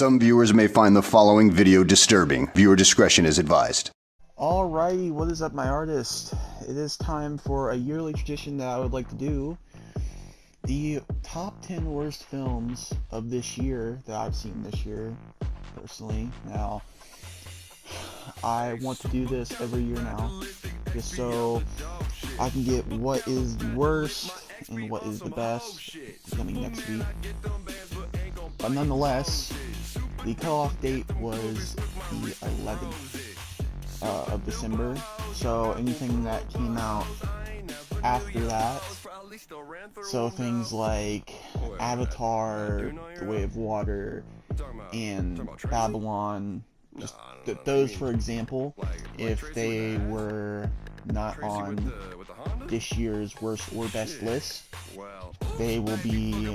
Some viewers may find the following video disturbing. Viewer discretion is advised. Alrighty, what is up, my artist? It is time for a yearly tradition that I would like to do. The top 10 worst films of this year that I've seen this year, personally. Now, I want to do this every year now, just so I can get what is the worst and what is the best coming next week. But nonetheless, the cutoff date was the 11th of December, so anything that came out after that, so things like Avatar, The Way of Water, and Babylon, just those for example, if they were not on this year's worst or best list, they will be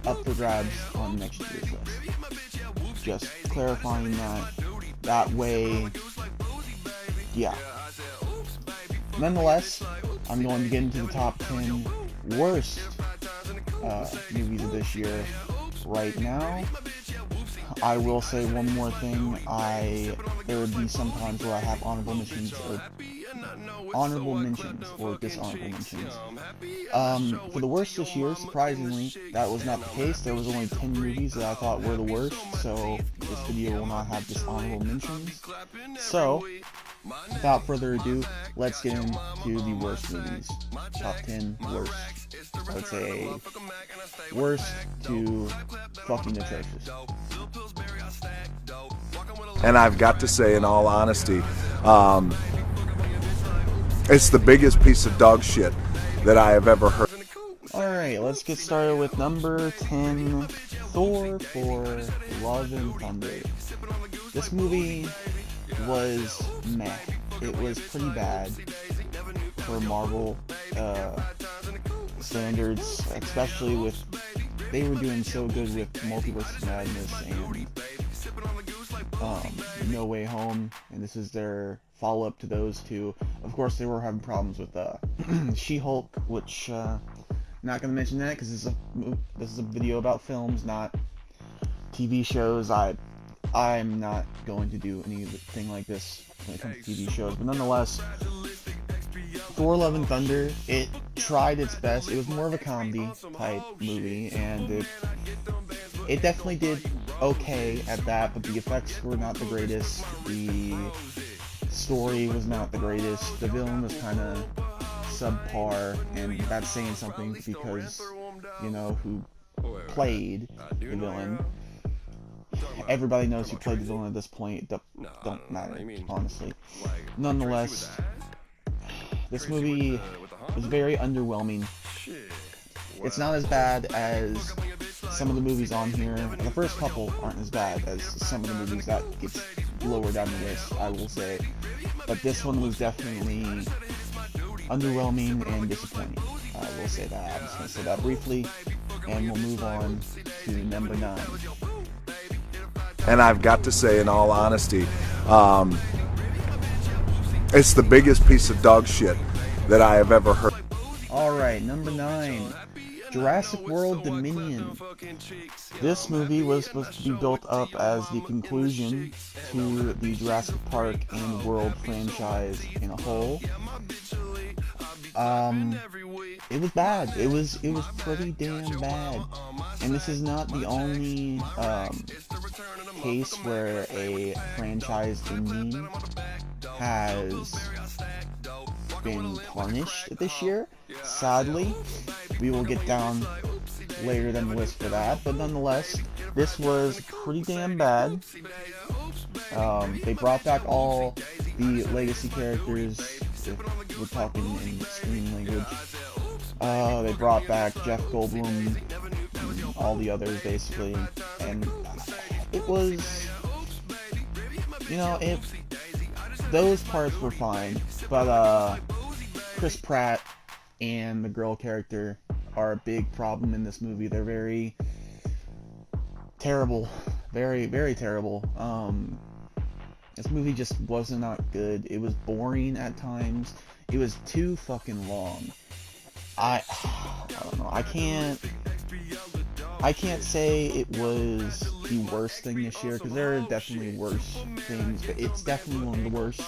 up for grabs on next year's list. Just clarifying that way, yeah. Nonetheless, I'm going to get into the top 10 worst movies of this year right now. I will say one more thing. There would be some times where I have honorable mentions or dishonorable mentions. For the worst this year, surprisingly, that was not the case. There was only 10 movies that I thought were the worst, so this video will not have dishonorable mentions. So, without further ado, let's get into the worst movies. Top 10 worst. I would say worst to fucking atrocious. And I've got to say, in all honesty, it's the biggest piece of dog shit that I have ever heard. Alright, let's get started with number 10, Thor for Love and Thunder. This movie was meh. It was pretty bad for Marvel standards, especially with, they were doing so good with Multiverse of Madness and No Way Home, and this is their follow-up to those two. Of course, they were having problems with She-Hulk, which not gonna mention that because this is a video about films, not TV shows. I'm not going to do anything like this when it comes to TV shows, but nonetheless, Thor: Love and Thunder, it tried its best. It was more of a comedy type movie, and it definitely did okay at that, but the effects were not the greatest, the story was not the greatest, the villain was kind of subpar, and that's saying something because, you know, who played the villain. Everybody knows who played the villain at this point. Don't matter, honestly. Nonetheless, this movie was very underwhelming. It's not as bad as some of the movies on here. The first couple aren't as bad as some of the movies that gets lower down the list, I will say. But this one was definitely underwhelming and disappointing. I will say that. I'm just going to say that briefly, and we'll move on to number 9. And I've got to say, in all honesty, it's the biggest piece of dog shit that I have ever heard. Alright, number 9. Jurassic World Dominion. This movie was supposed to be built up as the conclusion to the Jurassic Park and World franchise in a whole. It was bad. It was pretty damn bad. And this is not the only case where a franchise ending has been tarnished this year. Sadly, we will get down later down the list for that, but nonetheless, this was pretty damn bad. They brought back all the legacy characters, if we're talking in screen language. They brought back Jeff Goldblum and all the others, basically, and it was, you know, those parts were fine, but Chris Pratt and the girl character are a big problem in this movie. They're very terrible, very, very terrible. This movie just was not good. It was boring at times. It was too fucking long. don't know. I can't say it was the worst thing this year, because there are definitely worse things, but it's definitely one of the worst.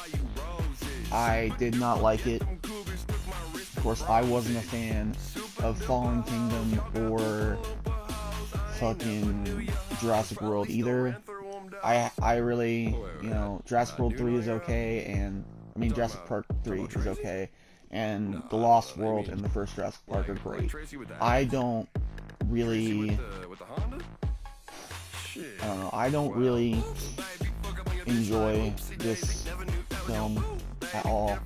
I did not like it. Of course, I wasn't a fan of Fallen Kingdom or fucking Jurassic World either. I really, Jurassic World 3 is okay, and Jurassic Park 3 is okay, and The Lost World and the first Jurassic Park are great. I don't really enjoy this film at all,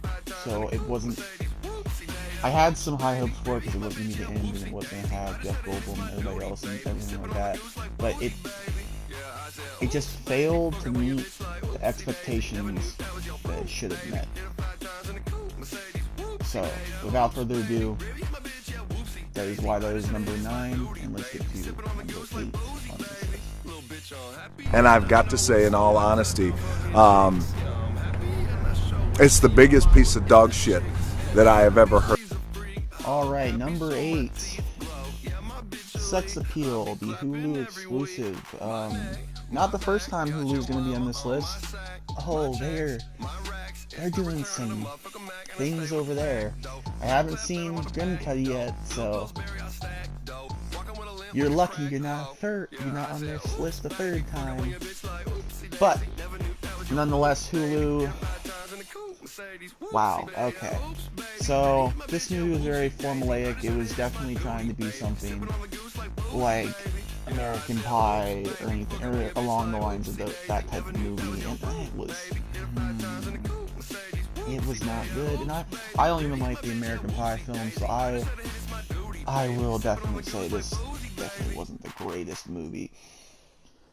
so it wasn't. I had some high hopes for it because it was going to be the end and it was going to have Jeff Goldblum and everybody else and everything like that, but it just failed to meet the expectations that it should have met. So, without further ado, that is why that is number 9, and let's get to number 8 on this list. And I've got to say, in all honesty, it's the biggest piece of dog shit that I have ever heard. Alright, number 8. Sex Appeal, the Hulu exclusive. Not the first time Hulu's going to be on this list. Oh, they're doing some things over there. I haven't seen Grim Cut yet, so you're lucky you're not on this list the third time. But nonetheless, Hulu. Wow. Okay. So this movie was very formulaic. It was definitely trying to be something like American Pie or anything, or along the lines of that type of movie, and it was not good. And I don't even like the American Pie films, so I will definitely say this definitely wasn't the greatest movie.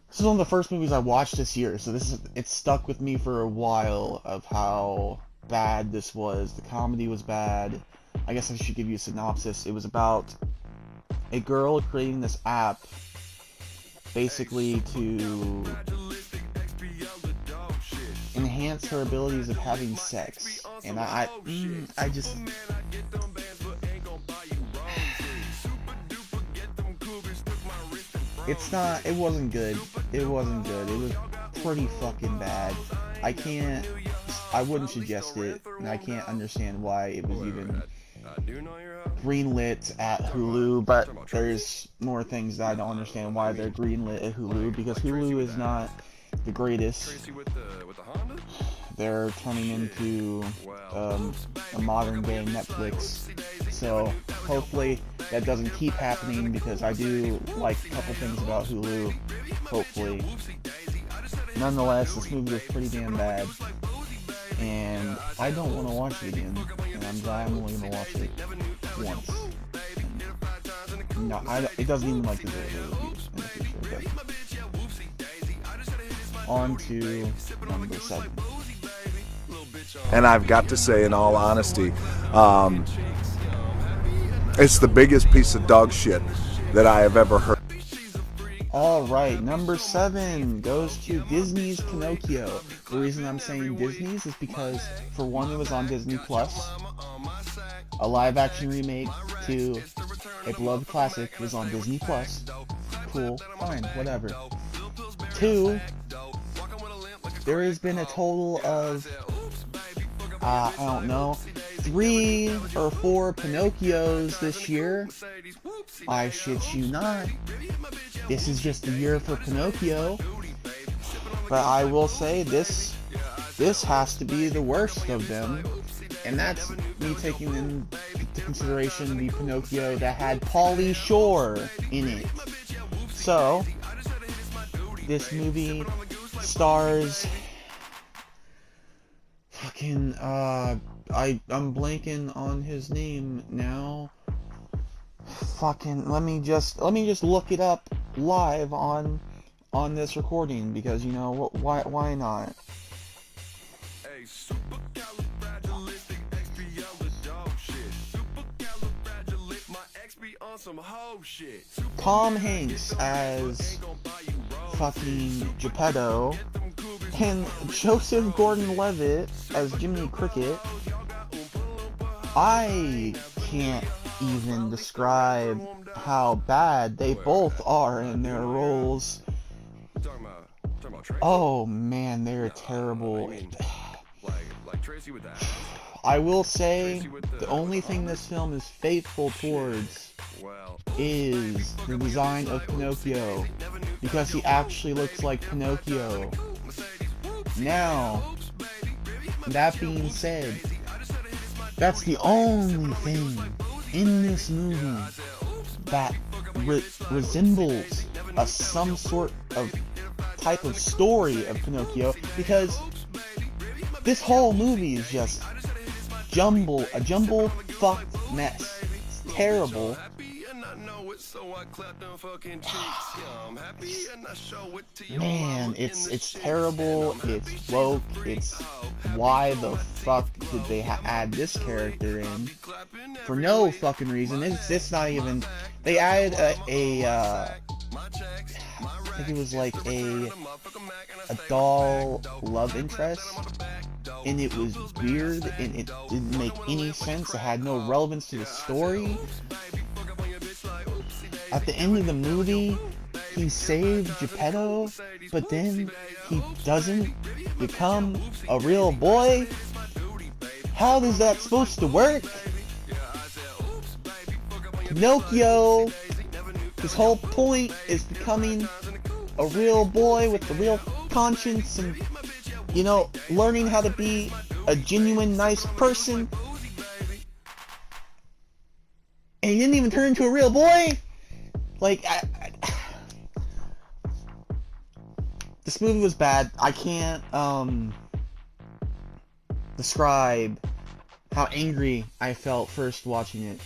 This is one of the first movies I watched this year, so it stuck with me for a while of how bad this was. The comedy was bad. I guess I should give you a synopsis. It was about a girl creating this app basically to enhance her abilities of having sex, and I just it wasn't good. It wasn't good. It was pretty fucking bad. I wouldn't suggest it, and I can't understand why it was even greenlit at Hulu, but there's more things that I don't understand why they're greenlit at Hulu, because Hulu is not the greatest. They're turning into a modern day Netflix, so hopefully that doesn't keep happening, because I do like a couple things about Hulu, hopefully. Nonetheless, this movie was pretty damn bad, and I don't want to watch it again, and I'm glad I'm only going to watch it once. No, it doesn't even like deserve a review in the future, but on to number 7. And I've got to say, in all honesty, it's the biggest piece of dog shit that I have ever heard. Alright, number 7 goes to Disney's Pinocchio. The reason I'm saying Disney's is because, for one, it was on Disney Plus. A live-action remake to a beloved classic was on Disney Plus. Cool, fine, whatever. 2, there has been a total of, I don't know, 3 or 4 Pinocchios this year. I shit you not. This is just the year for Pinocchio. But I will say this has to be the worst of them. And that's me taking into consideration the Pinocchio that had Pauly Shore in it. So, this movie stars fucking, I'm blanking on his name now. Fucking, let me just look it up live on this recording, because, you know, why not? Tom Hanks as fucking Geppetto, and Joseph Gordon-Levitt as Jiminy Cricket. I can't even describe how bad they both are in their roles. Oh man, they're terrible. I will say, the only thing this film is faithful towards is the design of Pinocchio, because he actually looks like Pinocchio. Now, that being said, that's the only thing in this movie that resembles some sort of type of story of Pinocchio, because this whole movie is just a jumble fucked mess. It's terrible. Man, it's terrible, it's woke, it's why the fuck did they add this character in? For no fucking reason. It's not even, they added I think it was like a doll love interest, and it was weird, and it didn't make any sense. It had no relevance to the story. At the end of the movie, he saved Geppetto, but then he doesn't become a real boy? How is that supposed to work? Pinocchio, his whole point is becoming a real boy with a real conscience and, you know, learning how to be a genuine, nice person. And he didn't even turn into a real boy? Like, this movie was bad. I can't, describe how angry I felt first watching it.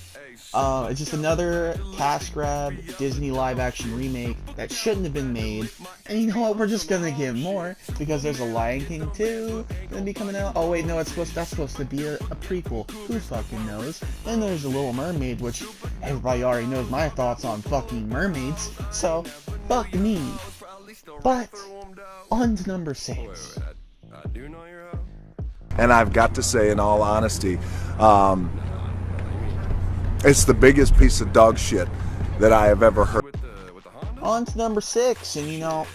It's just another cash grab Disney live-action remake that shouldn't have been made. And you know what? We're just gonna give more, because there's a Lion King 2 gonna be coming out. Oh wait, no, that's supposed to be a prequel. Who fucking knows? And there's a Little Mermaid, which everybody already knows my thoughts on fucking mermaids. So, fuck me. But on to number 6. And I've got to say, in all honesty, it's the biggest piece of dog shit that I have ever heard. On to number 6, and you know,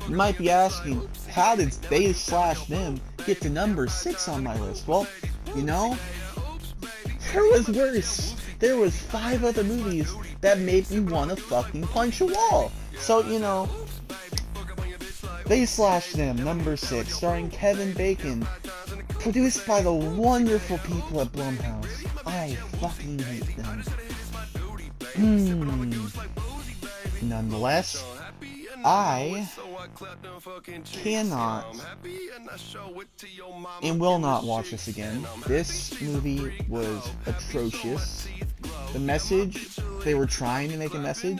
you might be asking, how did they/them get to number 6 on my list? Well, you know, there was worse. There was 5 other movies that made me want to fucking punch a wall. So, you know, They/them, number 6, starring Kevin Bacon, produced by the wonderful people at Blumhouse. I fucking hate them. Nonetheless, I cannot and will not watch this again. This movie was atrocious. The message, they were trying to make a message,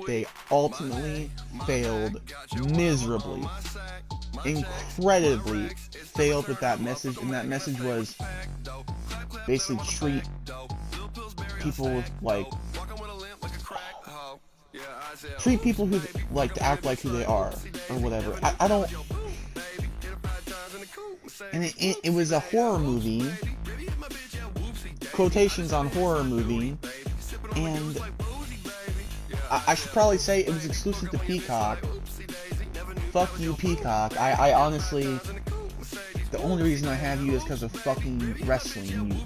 they ultimately failed miserably. Incredibly failed with that message, and that message was basically treat people with, like, treat people who like to act like who they are, or whatever. I don't... And it was a horror movie, quotations on horror movie, and I should probably say it was exclusive to Peacock. Fuck you, Peacock. I honestly, the only reason I have you is because of fucking wrestling.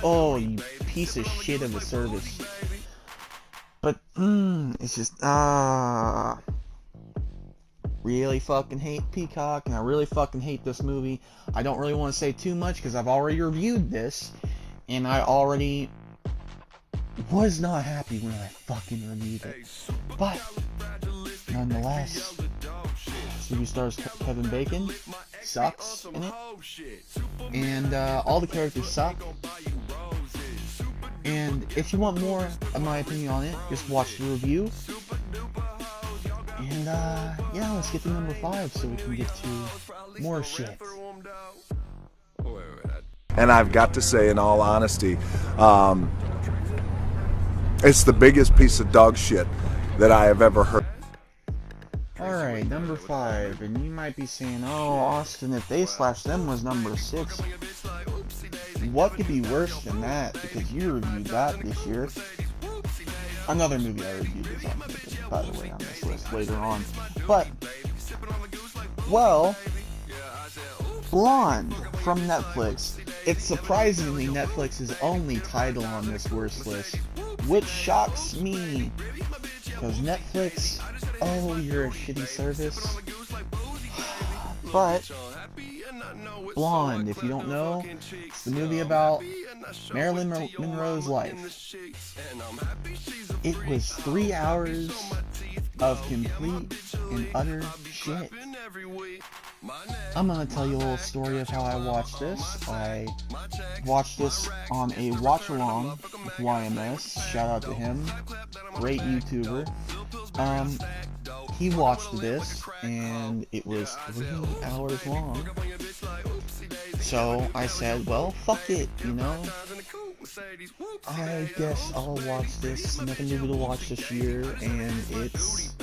You piece of shit of a service. But, it's just, really fucking hate Peacock, and I really fucking hate this movie. I don't really want to say too much, because I've already reviewed this, and I already was not happy when I fucking reviewed it. But, nonetheless, this movie stars Kevin Bacon, sucks in it, and all the characters suck. And if you want more of my opinion on it, just watch the review. And yeah, let's get to number 5 so we can get to more shit. And I've got to say, in all honesty, it's the biggest piece of dog shit that I have ever heard. Alright, number 5, and you might be saying, oh, Austin, if They/them was number 6, what could be worse than that? Because you reviewed that this year. Another movie I reviewed is on, by the way, on this list later on. But, well, Blonde from Netflix. It's surprisingly Netflix's only title on this worst list, which shocks me. Because Netflix, oh, you're a shitty service. But Blonde, if you don't know, it's the movie about Marilyn Monroe's life. It was 3 hours of complete and utter shit. I'm gonna tell you a little story of how I watched this. I watched this on a watch-along with YMS. Shout out to him. Great YouTuber. He watched this, and it was 3 hours long. So I said, well, fuck it, you know? I guess I'll watch this. Another movie to watch this year, and it's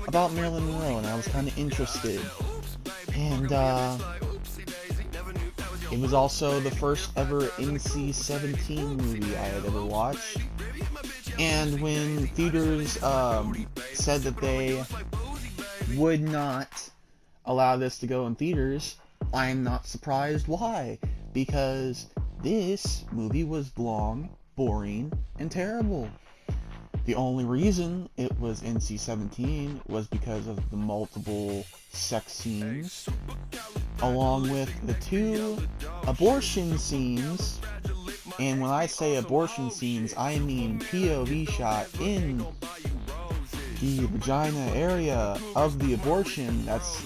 about Marilyn Monroe, and I was kind of interested. And, it was also the first ever NC-17 movie I had ever watched. And when theaters said that they would not allow this to go in theaters, I'm not surprised why. Because this movie was long, boring, and terrible. The only reason it was NC-17 was because of the multiple sex scenes, along with the 2 abortion scenes. And when I say abortion scenes, I mean POV shot in the vagina area of the abortion. That's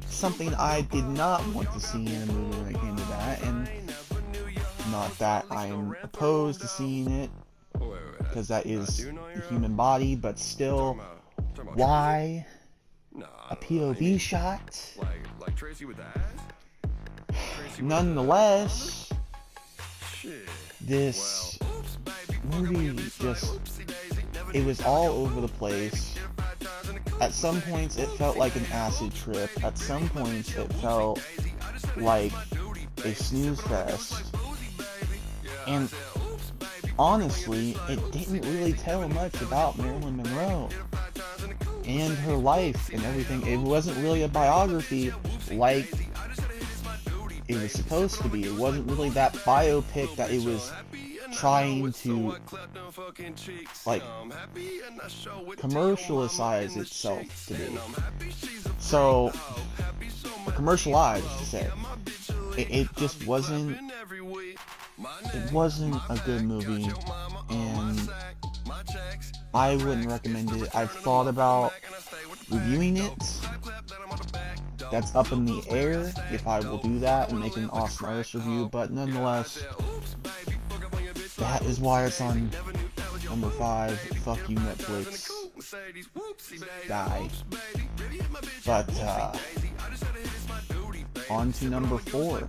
something I did not want to see in a movie when it came to that, and not that I'm opposed to seeing it, because that is the human body, but still, why a POV shot? Nonetheless, this movie just, it was all over the place. At some points it felt like an acid trip. At some points it felt like a snooze fest. And honestly, it didn't really tell much about Marilyn Monroe and her life and everything. It wasn't really a biography like it was supposed to be. It wasn't really that biopic that it was trying to, like, commercialize itself to be. So, commercialized, to say. It just wasn't, it wasn't a good movie, and I wouldn't recommend it. I've thought about reviewing it. That's up in the air, if I will do that and make an Austintheartist review, but nonetheless, that is why it's on number 5. Fuck you, Netflix. Die. But, on to number 4.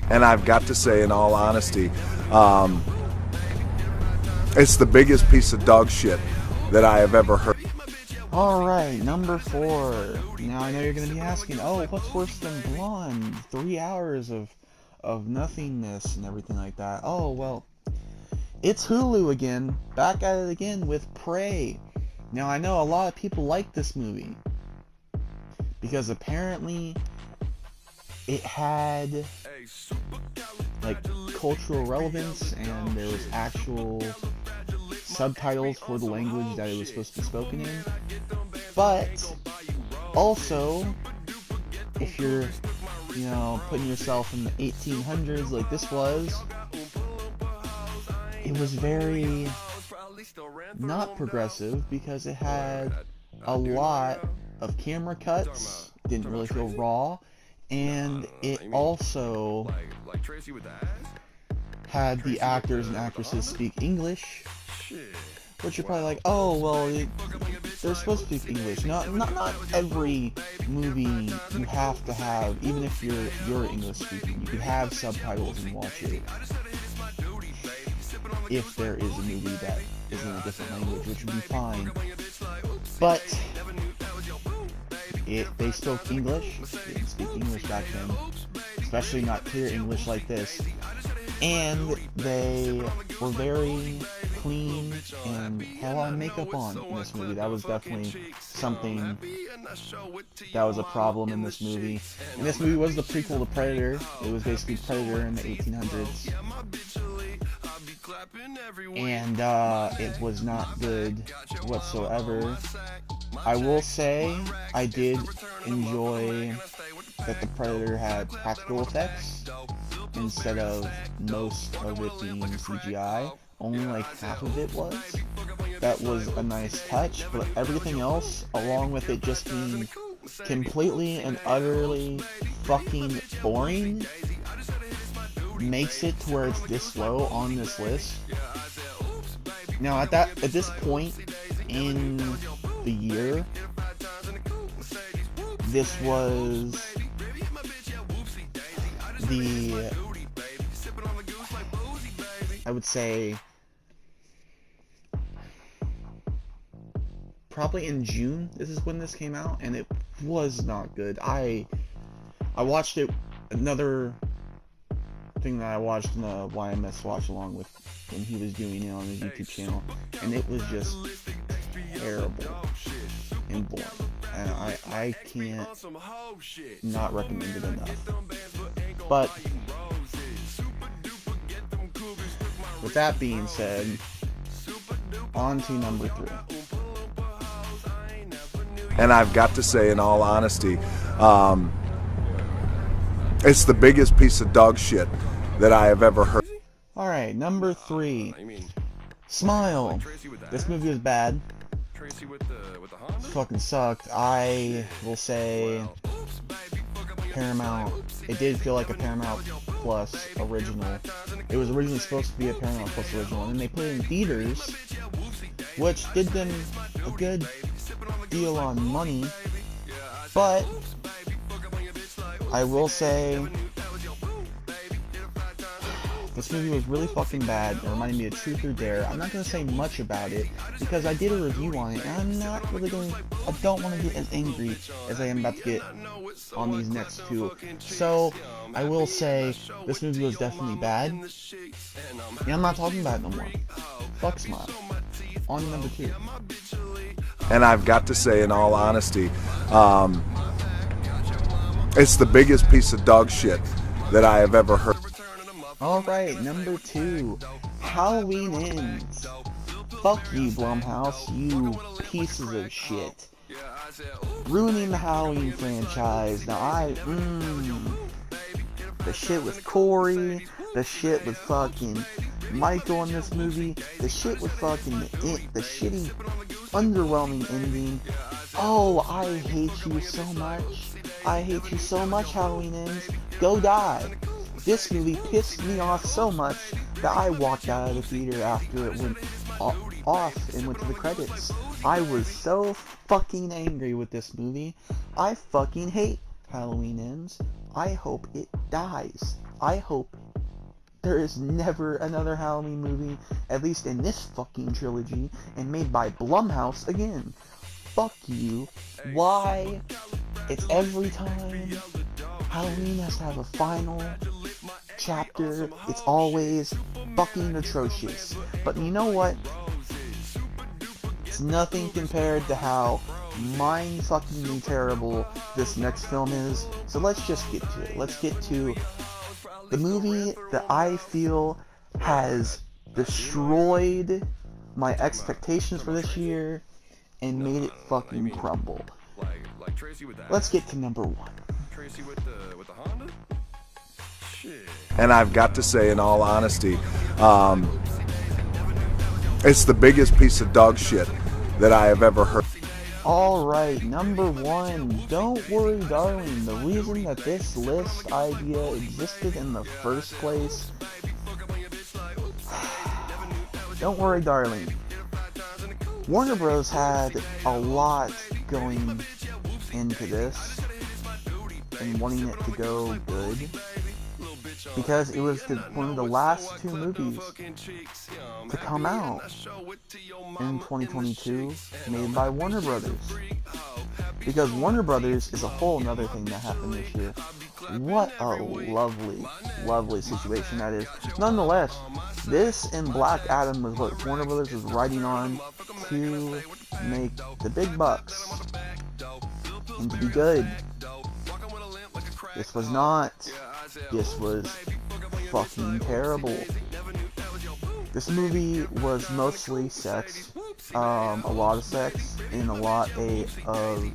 And I've got to say, in all honesty, it's the biggest piece of dog shit that I have ever heard. Alright, number 4. Now I know you're going to be asking, oh, what's worse than Blonde? 3 hours of nothingness and everything like that. Oh, well, it's Hulu again. Back at it again with Prey. Now I know a lot of people like this movie, because apparently it had, like, cultural relevance, and there was actual subtitles for the language that it was supposed to be spoken in. But also, if you're, you know, putting yourself in the 1800s like this was, it was very not progressive, because it had a lot of camera cuts, didn't really feel raw, and it also had the actors and actresses speak English, which you're probably like, oh, well, they're supposed to speak English. Not every movie you have to have, even if you're English speaking, you could have subtitles and watch it. If there is a movie that is in a different language, which would be fine. But they spoke English. They didn't speak English back then. especially not clear English like this. And they were very clean and had a lot of makeup on in this movie. That was definitely something that was a problem in this movie. And this movie was the prequel to Predator. It was basically Predator in the 1800s. And it was not good whatsoever. I will say I did enjoy that the Predator had practical effects instead of most of it being CGI. Only like half of it was. That was a nice touch, but everything else, along with it just being completely and utterly fucking boring, makes it to where it's this low on this list. Now at this point in the year, this was the, I would say, probably in June, this is when this came out, and it was not good. I watched it, another thing that I watched in the YMS watch along with when he was doing it on his YouTube channel, and it was just terrible and boring, and I can't not recommend it enough. But with that being said, on to number 3. And I've got to say, in all honesty, it's the biggest piece of dog shit that I have ever heard. Alright, number 3. Smile. This movie was bad. It fucking sucked. I will say Paramount. It did feel like a Paramount Plus original. It was originally supposed to be a Paramount Plus original, and they put it in theaters, which did them a good deal on money. But I will say this movie was really fucking bad. It reminded me of Truth or Dare. I'm not going to say much about it because I did a review on it, and I'm not really going to, I don't want to get as angry as I am about to get on these next two. So I will say this movie was definitely bad, and I'm not talking about it no more. Fuck Smile. On to number 2. And I've got to say, in all honesty, it's the biggest piece of dog shit that I have ever heard. Alright, number 2. Halloween Ends. Fuck you, Blumhouse, you pieces of shit. Ruining the Halloween franchise. Now the shit with Corey, the shit with fucking Michael in this movie, the shit with fucking the shitty, underwhelming ending. Oh, I hate you so much. I hate you so much, Halloween Ends. Go die. This movie pissed me off so much that I walked out of the theater after it went off and went to the credits. I was so fucking angry with this movie. I fucking hate Halloween Ends. I hope it dies. I hope there is never another Halloween movie, at least in this fucking trilogy, and made by Blumhouse again. Fuck you. Why? It's every time Halloween has to have a final chapter, it's always fucking atrocious. But you know what? It's nothing compared to how mind-fuckingly terrible this next film is. So let's just get to it. Let's get to the movie that I feel has destroyed my expectations for this year and made it fucking crumble. Let's get to number 1. And I've got to say, in all honesty, it's the biggest piece of dog shit that I have ever heard. Alright, number 1, Don't Worry Darling. The reason that this list idea existed in the first place. Don't Worry Darling. Warner Bros. Had a lot going into this and wanting it to go good, because it was one of the last 2 movies to come out in 2022 made by Warner Brothers. Because Warner Brothers is a whole nother thing that happened this year. What a lovely, lovely situation that is. Nonetheless, this and Black Adam was what Warner Brothers was riding on to make the big bucks and to be good. This was not. This was fucking terrible. This movie was mostly sex, a lot of sex, and a lot of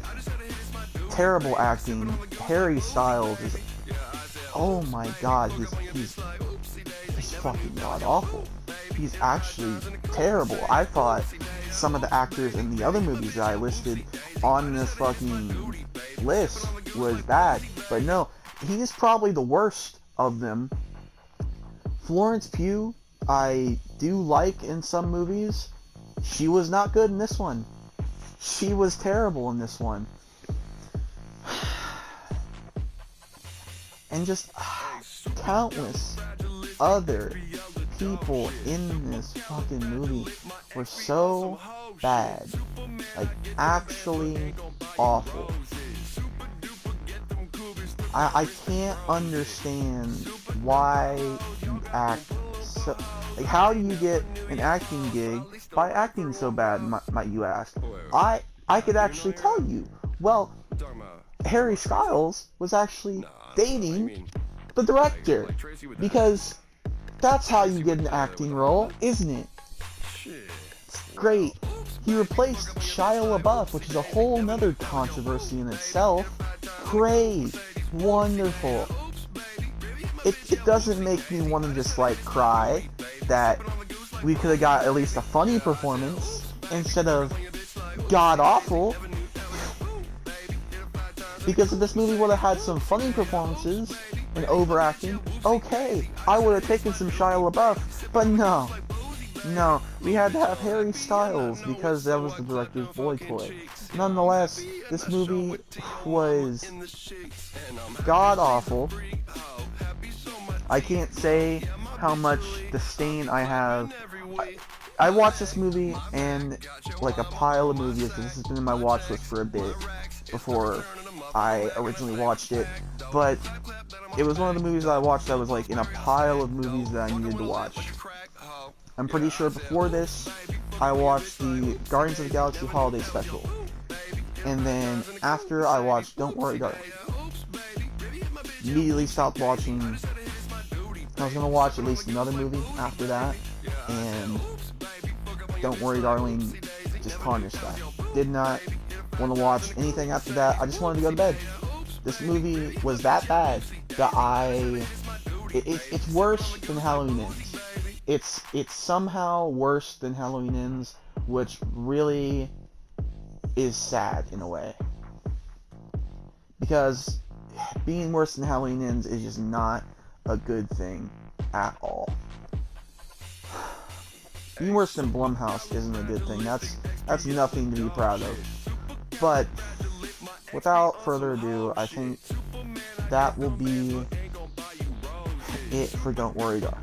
terrible acting. Harry Styles is, oh my god, he's fucking god awful. He's actually terrible. I thought some of the actors in the other movies that I listed on this fucking list was bad, but no, he is probably the worst of them. Florence Pugh, I do like in some movies. She was not good in this one. She was terrible in this one. And just countless other people in this fucking movie were so bad. Like, actually awful. I can't understand why you act so... Like, how do you get an acting gig by acting so bad, might you ask? I could actually tell you. Well, Harry Styles was actually dating the director, because that's how you get an acting role, isn't it? It's great. He replaced Shia LaBeouf, which is a whole nother controversy in itself. Great. Wonderful. It doesn't make me want to just like cry that we could have got at least a funny performance instead of god awful. Because if this movie would have had some funny performances and overacting, okay, I would have taken some Shia LaBeouf, but no, we had to have Harry Styles because that was the director's boy toy. Nonetheless, this movie was god awful. I can't say how much disdain I have. I watched this movie and like a pile of movies, because this has been in my watch list for a bit before I originally watched it, but it was one of the movies that I watched that was like in a pile of movies that I needed to watch. I'm pretty sure before this, I watched the Guardians of the Galaxy Holiday Special. And then after I watched Don't Worry Darling, immediately stopped watching. I was going to watch at least another movie after that, and Don't Worry Darling just tarnished that. Did not want to watch anything after that. I just wanted to go to bed. This movie was that bad that it's worse than Halloween Ends. It's somehow worse than Halloween Ends, which really is sad in a way. Because being worse than Halloween Ends is just not a good thing at all. Being worse than Blumhouse isn't a good thing. That's nothing to be proud of. But without further ado, I think that will be it for Don't Worry Darling.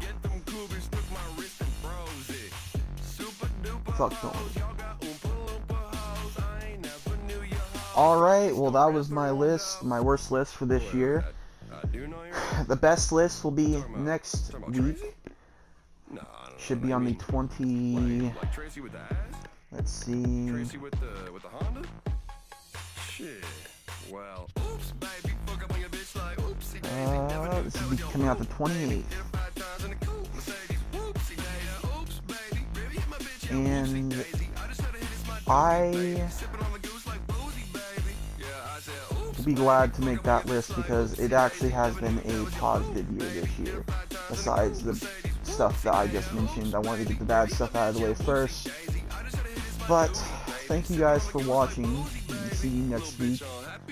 Fuck Don't Worry. Alright, well that was my list, my worst list for this year. The best list will be next week. Should be on the 20... Let's see... This will be coming out the 28th. And I will be glad to make that list because it actually has been a positive year this year. Besides the stuff that I just mentioned, I wanted to get the bad stuff out of the way first. But thank you guys for watching. And see you next week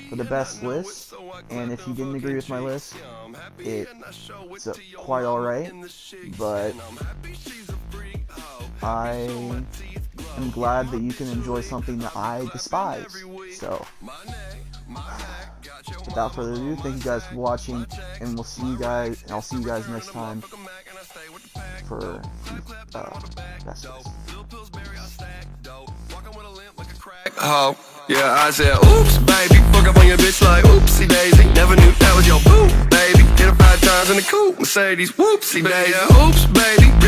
for the best list. And if you didn't agree with my list, it's quite alright. But I am glad that you can enjoy something that I despise. So, without further ado, thank you guys for watching, and I'll see you guys next time for the best list. Oh, yeah, I said, oops, baby, fuck up on your bitch like oopsie daisy. Never knew that was your boo. in the coupe, Mercedes, whoopsie, baby. Oops, baby.